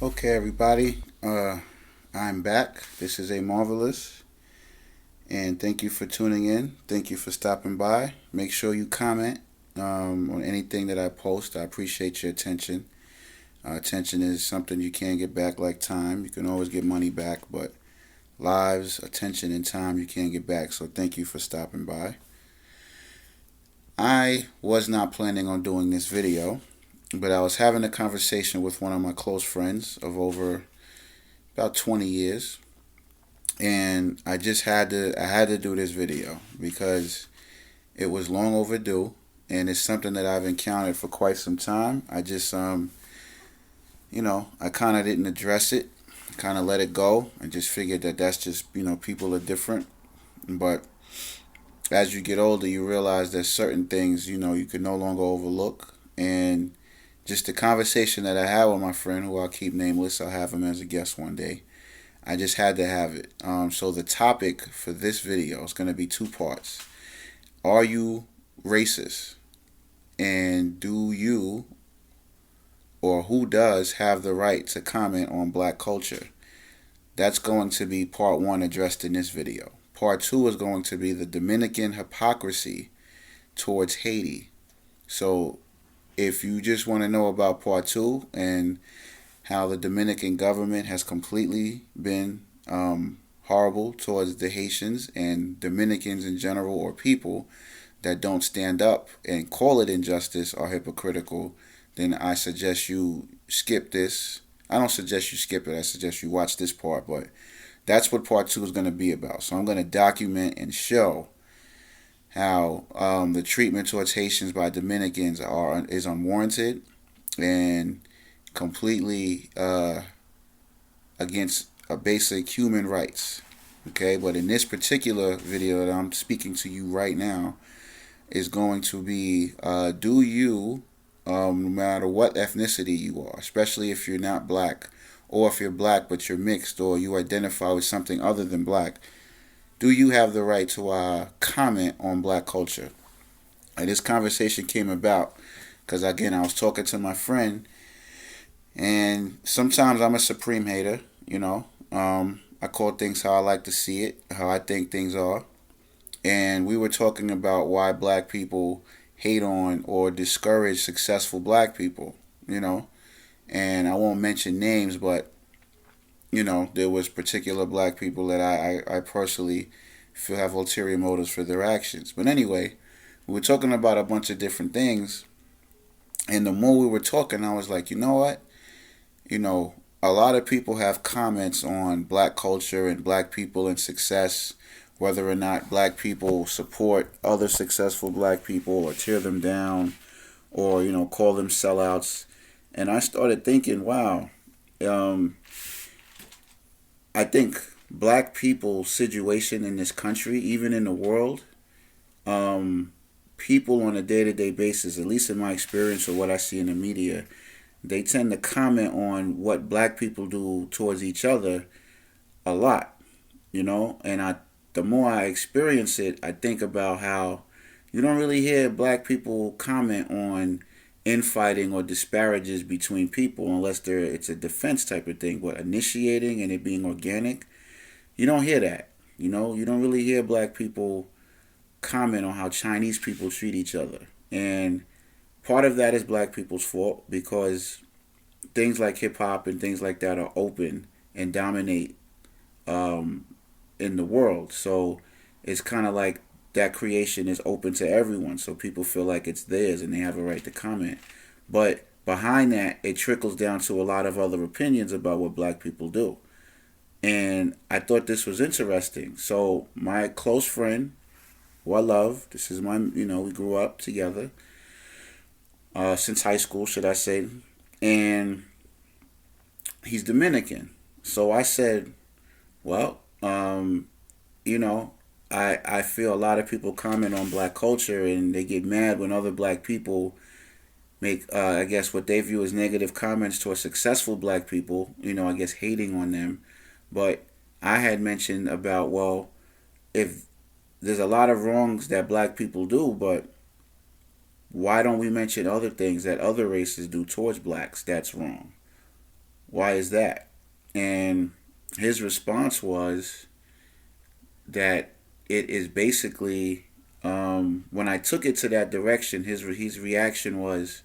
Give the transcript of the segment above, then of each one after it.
Okay, everybody. I'm back. This is a marvelous, and thank you for tuning in. Thank you for stopping by. Make sure you comment on anything that I post. I appreciate your attention. Attention is something you can't get back like time. You can always get money back, but lives, attention, and time you can't get back. So thank you for stopping by. I was not planning on doing this video, but I was having a conversation with one of my close friends of over about 20 years, and I had to do this video because it was long overdue, and it's something that I've encountered for quite some time. I just I kind of didn't address it, kind of let it go, and just figured that that's just people are different. But as you get older, you realize that certain things you can no longer overlook, and just the conversation that I had with my friend, who I'll keep nameless, I'll have him as a guest one day. I just had to have it. So the topic for this video is going to be two parts. Are you racist? And do you or who does have the right to comment on black culture? That's going to be part one addressed in this video. Part two is going to be the Dominican hypocrisy towards Haiti. So if you just want to know about part two and how the Dominican government has completely been horrible towards the Haitians and Dominicans in general, or people that don't stand up and call it injustice, are hypocritical, then I suggest you skip this. I don't suggest you skip it. I suggest you watch this part, but that's what part two is going to be about. So I'm going to document and show how the treatment towards Haitians by Dominicans is unwarranted and completely against basic human rights. Okay, but in this particular video that I'm speaking to you right now is going to be do you, no matter what ethnicity you are, especially if you're not black, or if you're black but you're mixed, or you identify with something other than black, do you have the right to comment on black culture? And this conversation came about because, again, I was talking to my friend, and sometimes I'm a supreme hater, I call things how I like to see it, how I think things are. And we were talking about why black people hate on or discourage successful black people, And I won't mention names, but, there was particular black people that I personally feel have ulterior motives for their actions. But anyway, we were talking about a bunch of different things. And the more we were talking, I was like, you know what? A lot of people have comments on black culture and black people and success, whether or not black people support other successful black people or tear them down, or, call them sellouts. And I started thinking, wow, I think black people's situation in this country, even in the world, people on a day-to-day basis, at least in my experience or what I see in the media, they tend to comment on what black people do towards each other a lot, and the more I experience it, I think about how you don't really hear black people comment on infighting or disparages between people unless it's a defense type of thing. But initiating and it being organic, you don't hear that. You don't really hear black people comment on how Chinese people treat each other. And part of that is black people's fault, because things like hip hop and things like that are open and dominate in the world. So it's kind of like that creation is open to everyone. So people feel like it's theirs and they have a right to comment. But behind that, it trickles down to a lot of other opinions about what black people do. And I thought this was interesting. So my close friend, who I love, this is we grew up together since high school, should I say, and he's Dominican. So I said, well, I feel a lot of people comment on black culture and they get mad when other black people make, I guess, what they view as negative comments towards successful black people, I guess hating on them. But I had mentioned about, well, if there's a lot of wrongs that black people do, but why don't we mention other things that other races do towards blacks that's wrong? Why is that? And his response was that it is basically, when I took it to that direction, his reaction was,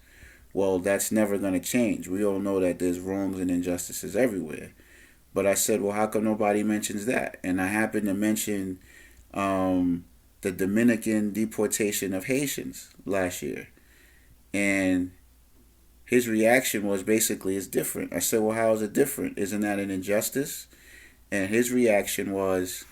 well, that's never going to change. We all know that there's wrongs and injustices everywhere. But I said, well, how come nobody mentions that? And I happened to mention the Dominican deportation of Haitians last year. And his reaction was basically, it's different. I said, well, how is it different? Isn't that an injustice? And his reaction was,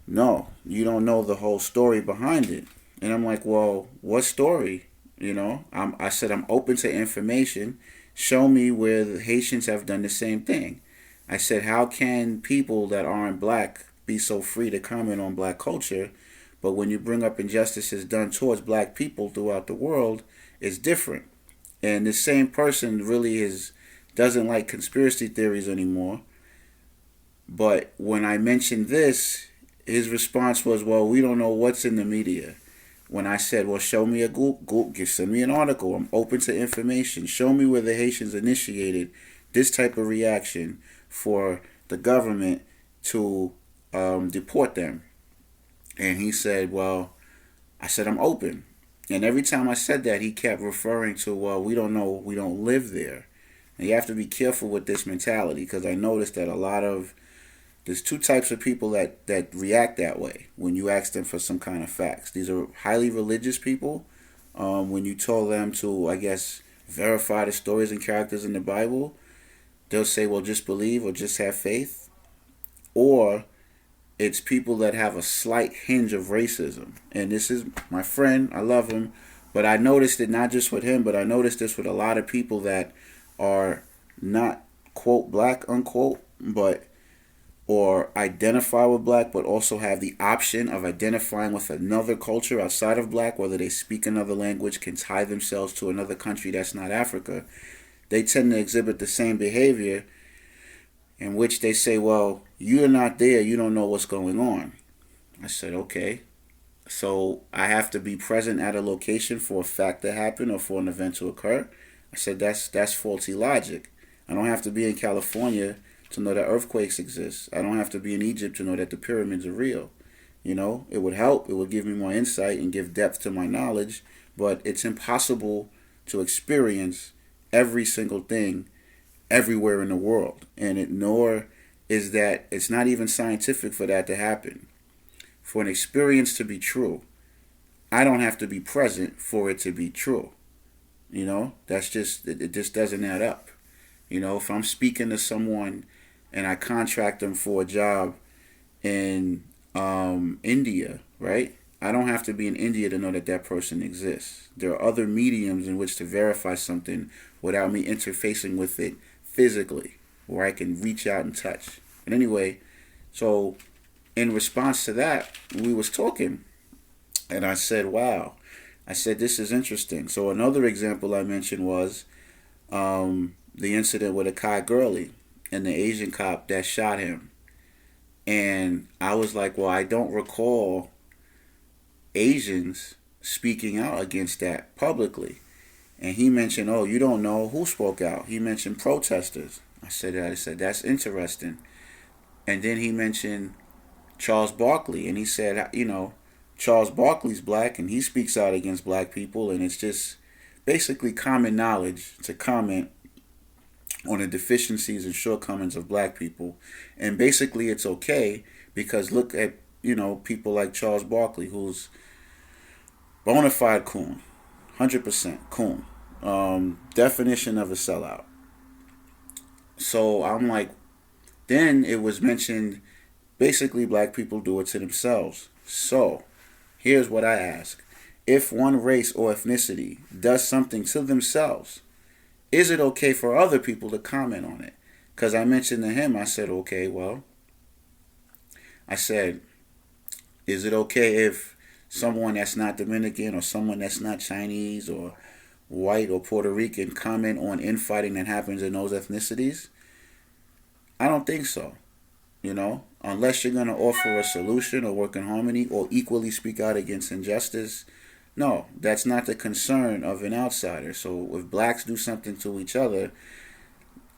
no, you don't know the whole story behind it. And I'm like, well, what story? I said, I'm open to information. Show me where the Haitians have done the same thing. I said, how can people that aren't black be so free to comment on black culture, but when you bring up injustices done towards black people throughout the world, it's different. And the same person really doesn't like conspiracy theories anymore. But when I mentioned this, his response was, well, we don't know what's in the media. When I said, well, show me a Google, send me an article. I'm open to information. Show me where the Haitians initiated this type of reaction for the government to deport them. And he said, well, I said, I'm open. And every time I said that, he kept referring to, well, we don't know, we don't live there. And you have to be careful with this mentality, because I noticed that there's two types of people that react that way when you ask them for some kind of facts. These are highly religious people. When you told them to, I guess, verify the stories and characters in the Bible, they'll say, well, just believe or just have faith. Or it's people that have a slight hinge of racism. And this is my friend. I love him. But I noticed it not just with him, but I noticed this with a lot of people that are not, quote, black, unquote, or identify with black, but also have the option of identifying with another culture outside of black, whether they speak another language, can tie themselves to another country that's not Africa. They tend to exhibit the same behavior, in which they say, well, you're not there, you don't know what's going on. I said, okay. So I have to be present at a location for a fact to happen or for an event to occur? I said, that's faulty logic. I don't have to be in California to know that earthquakes exist. I don't have to be in Egypt to know that the pyramids are real. It would help. It would give me more insight and give depth to my knowledge, but it's impossible to experience every single thing everywhere in the world. Nor is that, it's not even scientific for that to happen. For an experience to be true, I don't have to be present for it to be true. That's just, it just doesn't add up. If I'm speaking to someone and I contract them for a job in India, right? I don't have to be in India to know that that person exists. There are other mediums in which to verify something without me interfacing with it physically, where I can reach out and touch. But anyway, so in response to that, we was talking, and I said, wow. I said, this is interesting. So another example I mentioned was the incident with Akai Gurley and the Asian cop that shot him. And I was like, well, I don't recall Asians speaking out against that publicly. And he mentioned, oh, you don't know who spoke out. He mentioned protesters. I said, that's interesting. And then he mentioned Charles Barkley. And he said, Charles Barkley's black and he speaks out against black people. And it's just basically common knowledge to comment on the deficiencies and shortcomings of black people. And basically it's okay, because look at, people like Charles Barkley, who's bona fide coon, 100% coon, definition of a sellout. So I'm like, then it was mentioned, basically black people do it to themselves. So here's what I ask. If one race or ethnicity does something to themselves, is it okay for other people to comment on it? Because I mentioned to him, I said, okay, well, is it okay if someone that's not Dominican or someone that's not Chinese or white or Puerto Rican comment on infighting that happens in those ethnicities? I don't think so. Unless you're going to offer a solution or work in harmony or equally speak out against injustice. No, that's not the concern of an outsider. So if blacks do something to each other,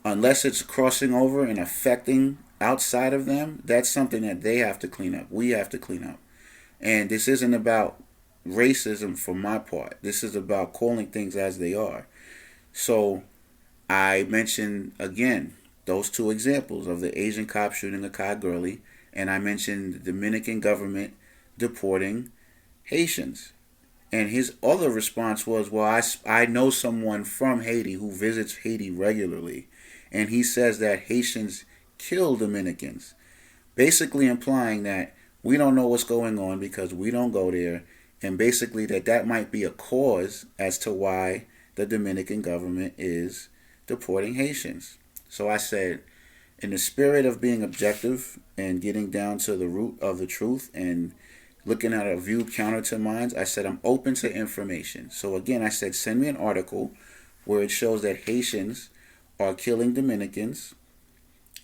unless it's crossing over and affecting outside of them, that's something that they have to clean up. We have to clean up. And this isn't about racism for my part. This is about calling things as they are. So I mentioned again those two examples of the Asian cop shooting a Kai girlie, and I mentioned the Dominican government deporting Haitians. And his other response was, well, I know someone from Haiti who visits Haiti regularly, and he says that Haitians kill Dominicans, basically implying that we don't know what's going on because we don't go there, and basically that might be a cause as to why the Dominican government is deporting Haitians. So I said, in the spirit of being objective and getting down to the root of the truth and looking at a view counter to mine, I said I'm open to information. So again, I said send me an article where it shows that Haitians are killing Dominicans,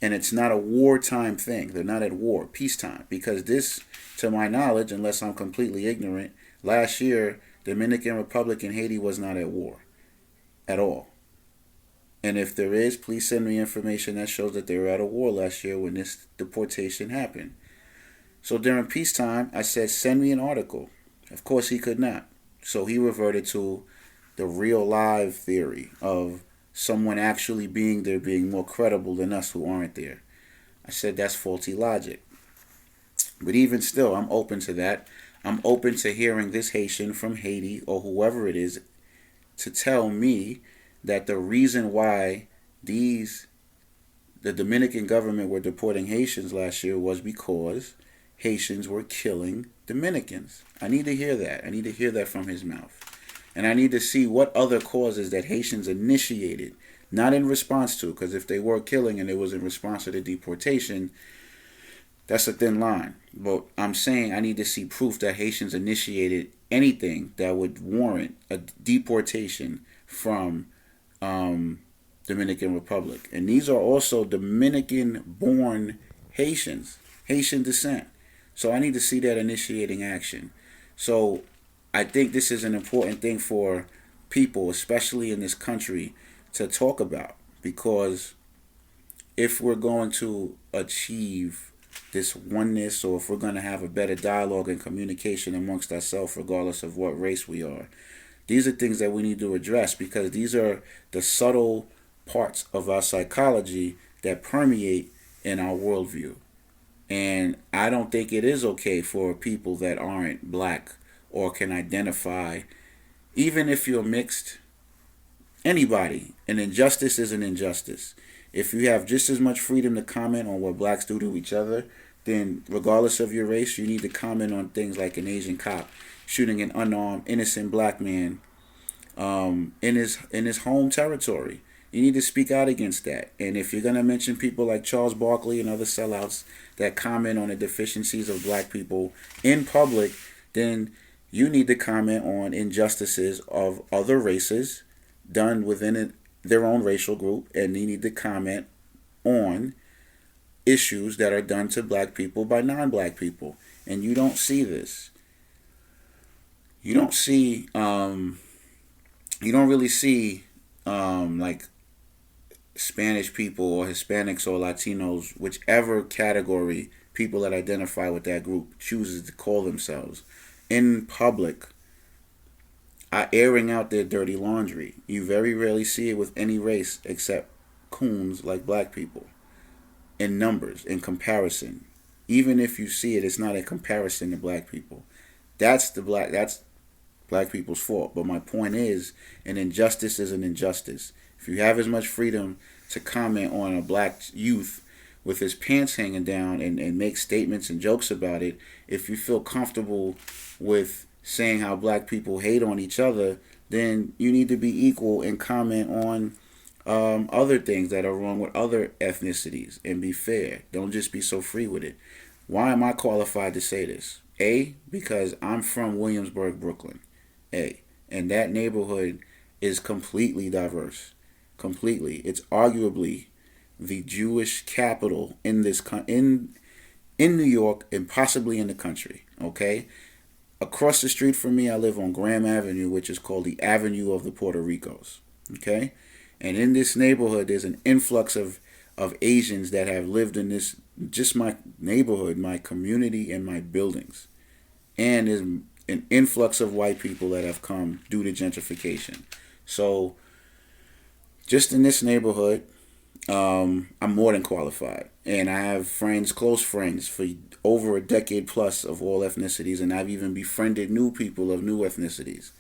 and it's not a wartime thing. They're not at war, peacetime. Because this, to my knowledge, unless I'm completely ignorant, last year, Dominican Republic and Haiti was not at war at all. And if there is, please send me information that shows that they were at a war last year when this deportation happened. So during peacetime, I said, send me an article. Of course, he could not. So he reverted to the real live theory of someone actually being there being more credible than us who aren't there. I said, that's faulty logic. But even still, I'm open to that. I'm open to hearing this Haitian from Haiti or whoever it is to tell me that the reason why the Dominican government were deporting Haitians last year was because Haitians were killing Dominicans. I need to hear that. I need to hear that from his mouth. And I need to see what other causes that Haitians initiated, not in response to, because if they were killing and it was in response to the deportation, that's a thin line. But I'm saying I need to see proof that Haitians initiated anything that would warrant a deportation from Dominican Republic. And these are also Dominican-born Haitians, Haitian descent. So I need to see that initiating action. So I think this is an important thing for people, especially in this country, to talk about. Because if we're going to achieve this oneness, or if we're going to have a better dialogue and communication amongst ourselves, regardless of what race we are, these are things that we need to address, because these are the subtle parts of our psychology that permeate in our worldview. And I don't think it is okay for people that aren't black or can identify, even if you're mixed, anybody. An injustice is an injustice. If you have just as much freedom to comment on what blacks do to each other, then regardless of your race, you need to comment on things like an Asian cop shooting an unarmed, innocent black man in his home territory. You need to speak out against that. And if you're going to mention people like Charles Barkley and other sellouts that comment on the deficiencies of black people in public, then you need to comment on injustices of other races done within their own racial group, and you need to comment on issues that are done to black people by non-black people. And you don't see this. You don't see, you don't really see like Spanish people or Hispanics or Latinos, whichever category people that identify with that group chooses to call themselves, in public, are airing out their dirty laundry. You very rarely see it with any race except coons like black people. In numbers, in comparison. Even if you see it, it's not a comparison to black people. That's black people's fault. But my point is, an injustice is an injustice. If you have as much freedom to comment on a black youth with his pants hanging down and make statements and jokes about it, if you feel comfortable with saying how black people hate on each other, then you need to be equal and comment on other things that are wrong with other ethnicities and be fair. Don't just be so free with it. Why am I qualified to say this? A, because I'm from Williamsburg, Brooklyn. A, and that neighborhood is completely diverse. Completely. It's arguably the Jewish capital in this in New York and possibly in the country. Okay? Across the street from me, I live on Graham Avenue, which is called the Avenue of the Puerto Ricos. Okay? And in this neighborhood, there's an influx of Asians that have lived in this, just my neighborhood, my community, and my buildings. And there's an influx of white people that have come due to gentrification. So, just in this neighborhood, I'm more than qualified. And I have friends, close friends, for over a decade plus of all ethnicities. And I've even befriended new people of new ethnicities.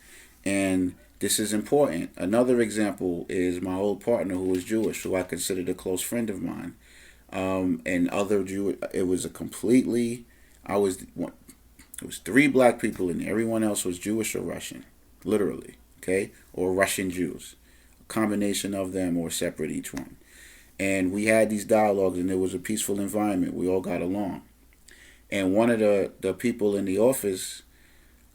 And this is important. Another example is my old partner who was Jewish, who I considered a close friend of mine. And other Jew, it was a completely, it was three black people and everyone else was Jewish or Russian, literally, okay, or Russian Jews, a combination of them or separate each one. And we had these dialogues, and it was a peaceful environment. We all got along. And one of the people in the office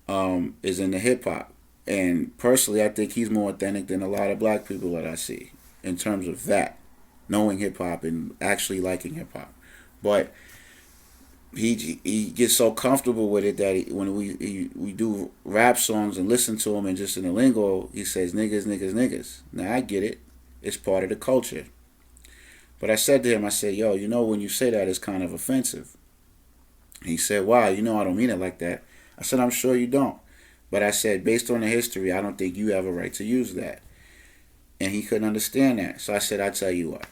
is in the hip hop. And personally, I think he's more authentic than a lot of black people that I see in terms of that, knowing hip hop and actually liking hip hop. But he gets so comfortable with it that when we do rap songs and listen to him and just in the lingo, he says niggas, niggas, niggas. Now I get it. It's part of the culture. But I said to him, I said, yo, when you say that, it's kind of offensive. He said, why? I don't mean it like that. I said, I'm sure you don't. But I said, based on the history, I don't think you have a right to use that. And he couldn't understand that. So I said, I tell you what.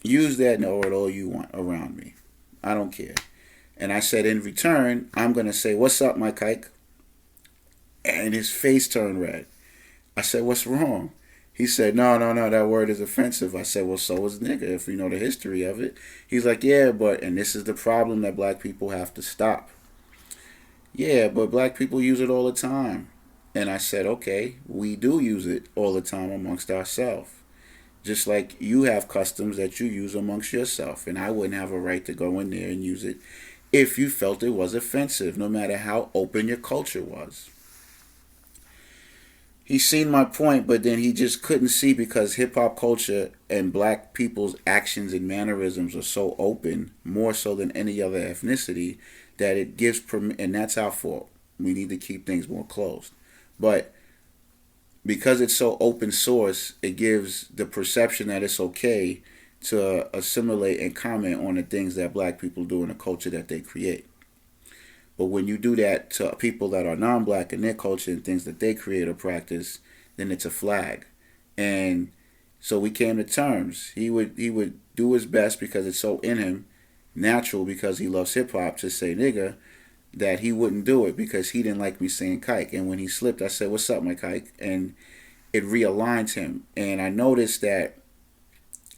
Use that and or all you want around me. I don't care. And I said, in return, I'm going to say, what's up, my kike? And his face turned red. I said, what's wrong? He said, no, that word is offensive. I said, well, so is nigga, if you know the history of it. He's like, yeah, and this is the problem that black people have to stop. Yeah, but black people use it all the time. And I said, okay, we do use it all the time amongst ourselves. Just like you have customs that you use amongst yourself. And I wouldn't have a right to go in there and use it if you felt it was offensive, no matter how open your culture was. He seen my point, but then he just couldn't see because hip-hop culture and black people's actions and mannerisms are so open, more so than any other ethnicity, that it gives and that's our fault. We need to keep things more closed. But because it's so open source, it gives the perception that it's okay to assimilate and comment on the things that black people do in the culture that they create. But when you do that to people that are non-black in their culture and things that they create or practice, then it's a flag. And so we came to terms. He would do his best because it's so in him, natural because he loves hip-hop, to say nigga, that he wouldn't do it because he didn't like me saying kike. And when he slipped, I said, what's up, my kike? And it realigns him. And I noticed that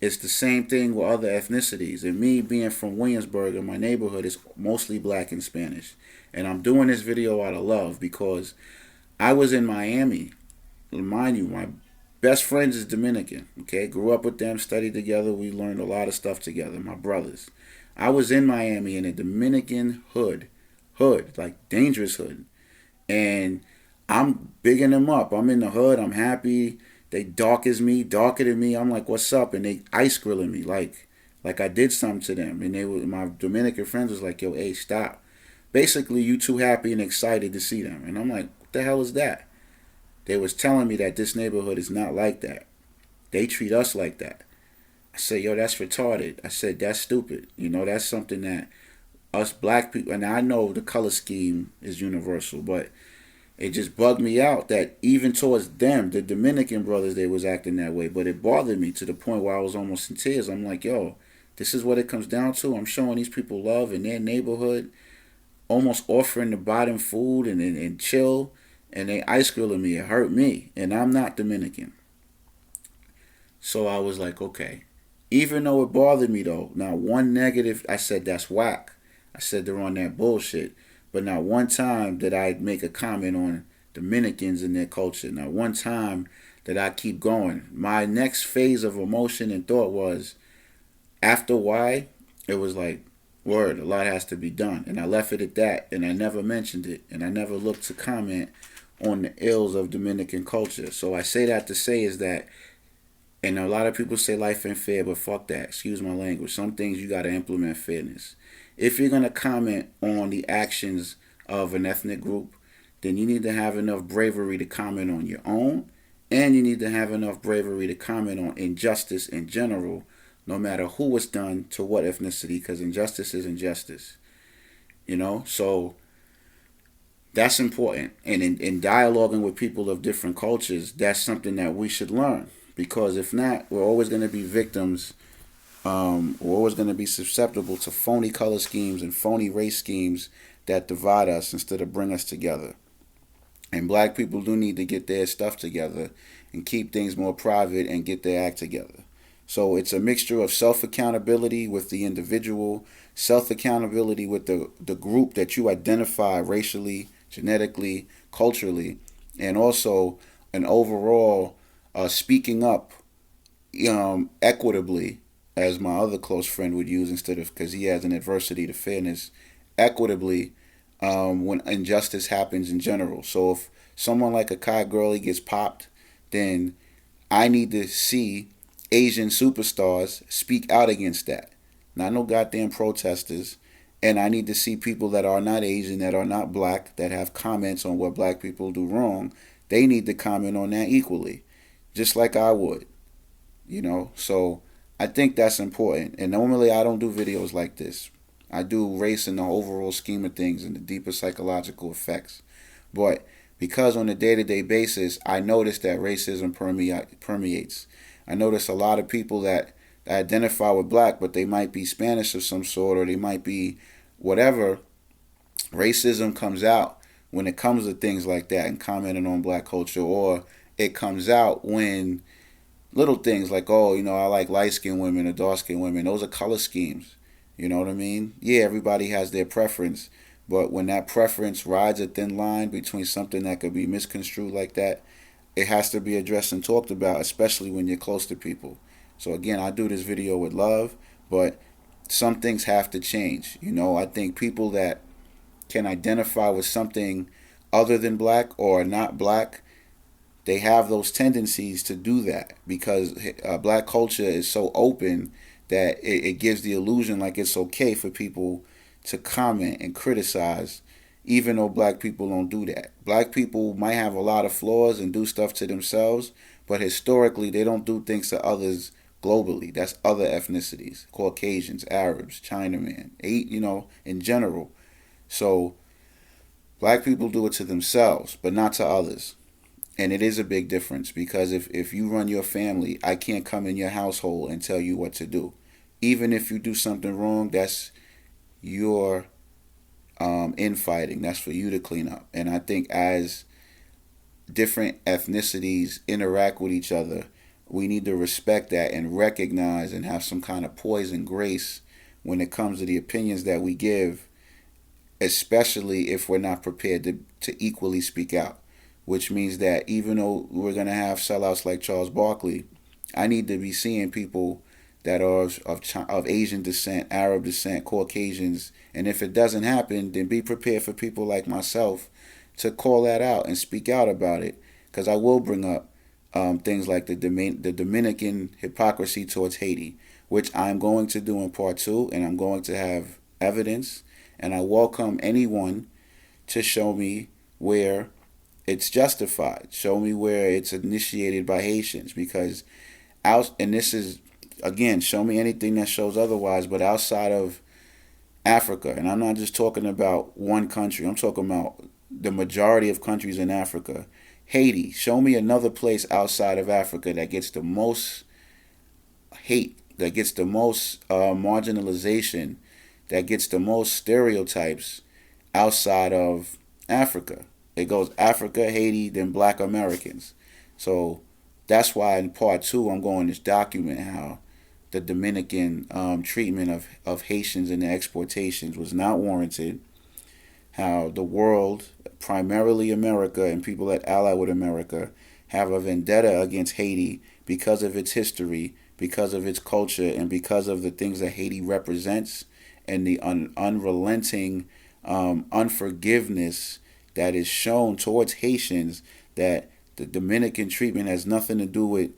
it's the same thing with other ethnicities. And me being from Williamsburg, and my neighborhood is mostly black and Spanish. And I'm doing this video out of love because I was in Miami. Mind you, my best friends is Dominican. Okay, grew up with them, studied together. We learned a lot of stuff together, my brothers. I was in Miami in a Dominican hood, like dangerous hood. And I'm bigging them up. I'm in the hood. I'm happy. They darker than me. I'm like, what's up? And they ice grilling me like I did something to them. And my Dominican friends was like, yo, hey, stop. Basically, you too happy and excited to see them. And I'm like, what the hell is that? They was telling me that this neighborhood is not like that. They treat us like that. I said, yo, that's retarded. I said, that's stupid. That's something that us black people, and I know the color scheme is universal, but it just bugged me out that even towards them, the Dominican brothers, they was acting that way. But it bothered me to the point where I was almost in tears. I'm like, yo, this is what it comes down to. I'm showing these people love in their neighborhood, almost offering to buy them food and chill, and they ice grilling me. It hurt me, and I'm not Dominican. So I was like, okay. Even though it bothered me, though, not one negative, I said, that's whack. I said, they're on that bullshit. But not one time did I make a comment on Dominicans and their culture. Not one time did I keep going. My next phase of emotion and thought was, after why, it was like, word, a lot has to be done. And I left it at that, and I never mentioned it. And I never looked to comment on the ills of Dominican culture. So I say that to say is that, and a lot of people say life ain't fair, but fuck that. Excuse my language. Some things you got to implement fairness. If you're going to comment on the actions of an ethnic group, then you need to have enough bravery to comment on your own And you need to have enough bravery to comment on injustice in general, no matter who it's done to what ethnicity, because injustice is injustice. So that's important. And in dialoguing with people of different cultures, that's something that we should learn. Because if not, we're always going to be victims. We're always going to be susceptible to phony color schemes and phony race schemes that divide us instead of bring us together. And black people do need to get their stuff together and keep things more private and get their act together. So it's a mixture of self accountability with the individual, self accountability with the group that you identify racially, genetically, culturally, and also an overall speaking up equitably, as my other close friend would use instead of, because he has an adversity to fairness, equitably when injustice happens in general. So if someone like a Kai Gurley gets popped, then I need to see Asian superstars speak out against that. Not no goddamn protesters. And I need to see people that are not Asian, that are not black, that have comments on what black people do wrong. They need to comment on that equally, just like I would. So I think that's important. And normally I don't do videos like this. I do race in the overall scheme of things and the deeper psychological effects. But because on a day-to-day basis, I notice that racism permeates. I notice a lot of people that identify with black, but they might be Spanish of some sort, or they might be whatever. Racism comes out when it comes to things like that and commenting on black culture, or it comes out when little things like, oh, I like light-skinned women or dark-skinned women. Those are color schemes. You know what I mean? Yeah, everybody has their preference. But when that preference rides a thin line between something that could be misconstrued like that, it has to be addressed and talked about, especially when you're close to people. So again, I do this video with love, but some things have to change. I think people that can identify with something other than black or not black, they have those tendencies to do that because black culture is so open that it gives the illusion like it's okay for people to comment and criticize, even though black people don't do that. Black people might have a lot of flaws and do stuff to themselves, but historically they don't do things to others globally. That's other ethnicities, Caucasians, Arabs, Chinamen, in general. So black people do it to themselves, but not to others. And it is a big difference because if you run your family, I can't come in your household and tell you what to do. Even if you do something wrong, that's your infighting. That's for you to clean up. And I think as different ethnicities interact with each other, we need to respect that and recognize and have some kind of poise and grace when it comes to the opinions that we give, especially if we're not prepared to equally speak out. Which means that even though we're going to have sellouts like Charles Barkley, I need to be seeing people that are of Asian descent, Arab descent, Caucasians. And if it doesn't happen, then be prepared for people like myself to call that out and speak out about it. Because I will bring up things like the Dominican hypocrisy towards Haiti, which I'm going to do in part 2, and I'm going to have evidence. And I welcome anyone to show me where it's justified. Show me where it's initiated by Haitians, because and this is, again, show me anything that shows otherwise, but outside of Africa, and I'm not just talking about one country, I'm talking about the majority of countries in Africa. Haiti, show me another place outside of Africa that gets the most hate, that gets the most marginalization, that gets the most stereotypes outside of Africa. It goes Africa, Haiti, then black Americans. So that's why in part 2 I'm going to document how the Dominican treatment of Haitians and their exportations was not warranted. How the world, primarily America and people that ally with America, have a vendetta against Haiti because of its history, because of its culture, and because of the things that Haiti represents, and the unrelenting unforgiveness that is shown towards Haitians, that the Dominican treatment has nothing to do with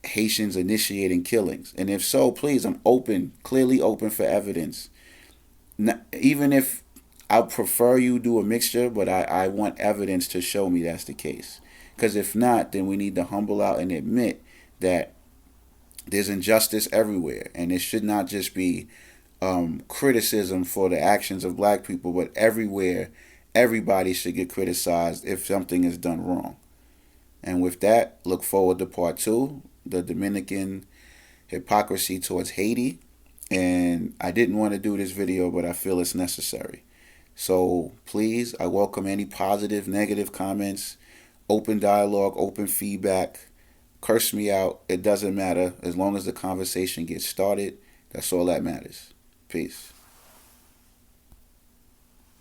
Haitians initiating killings. And if so, please, I'm open, clearly open for evidence. Even if I prefer you do a mixture, but I want evidence to show me that's the case. Because if not, then we need to humble out and admit that there's injustice everywhere, and it should not just be criticism for the actions of black people, but everywhere, everybody should get criticized if something is done wrong. And with that, look forward to part two, the Dominican hypocrisy towards Haiti. And I didn't want to do this video, but I feel it's necessary. So please, I welcome any positive, negative comments, open dialogue, open feedback. Curse me out. It doesn't matter. As long as the conversation gets started, that's all that matters. Peace.